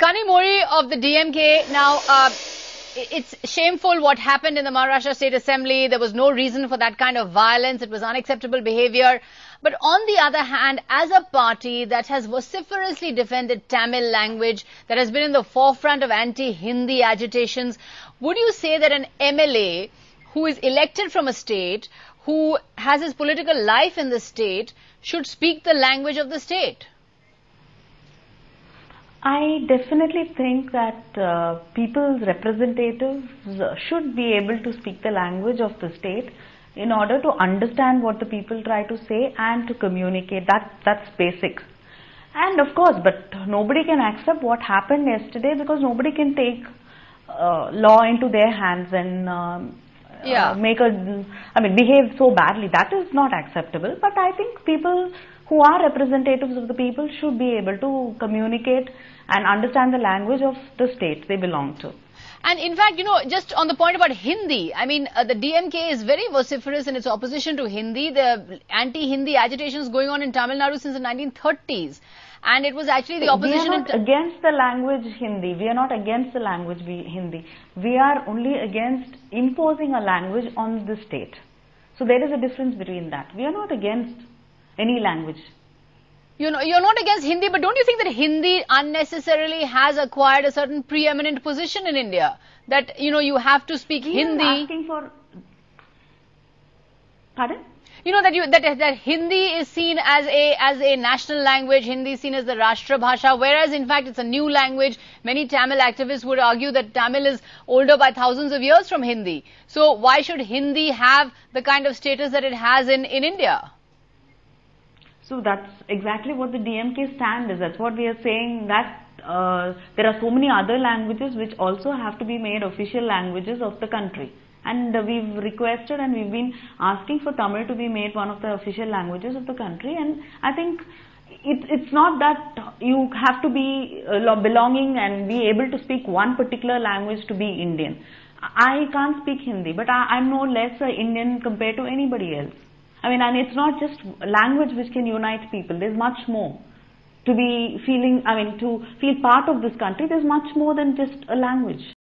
Sunny Mori of the DMK. Now, it's shameful what happened in the Maharashtra State Assembly. There was no reason for that kind of violence. It was unacceptable behavior. But on the other hand, as a party that has vociferously defended Tamil language, that has been in the forefront of anti-Hindi agitations, would you say that an MLA who is elected from a state, who has his political life in the state, should speak the language of the state? I definitely think that people's representatives should be able to speak the language of the state in order to understand what the people try to say and to communicate. That's basic. And of course, but nobody can accept what happened yesterday, because nobody can take law into their hands and behave so badly. That is not acceptable. But I think people who are representatives of the people should be able to communicate and understand the language of the state they belong to. And in fact, just on the point about Hindi, the DMK is very vociferous in its opposition to Hindi. The anti-Hindi agitations going on in Tamil Nadu since the 1930s. And it was actually the opposition... We are not against the language Hindi. We are not against the language Hindi. We are only against imposing a language on the state. So there is a difference between that. We are not against any language. You're not against Hindi, but don't you think that Hindi unnecessarily has acquired a certain preeminent position in India? That, you have to speak Hindi. Asking for... Pardon? That Hindi is seen as a national language, Hindi is seen as the Rashtra Bhasha, whereas in fact it's a new language. Many Tamil activists would argue that Tamil is older by thousands of years from Hindi. So why should Hindi have the kind of status that it has in India? So that's exactly what the DMK stand is. That's what we are saying, that there are so many other languages which also have to be made official languages of the country. And we've requested and we've been asking for Tamil to be made one of the official languages of the country. And I think it's not that you have to be belonging and be able to speak one particular language to be Indian. I can't speak Hindi, but I'm no less Indian compared to anybody else. And it's not just language which can unite people. There's much more. To feel part of this country, there's much more than just a language.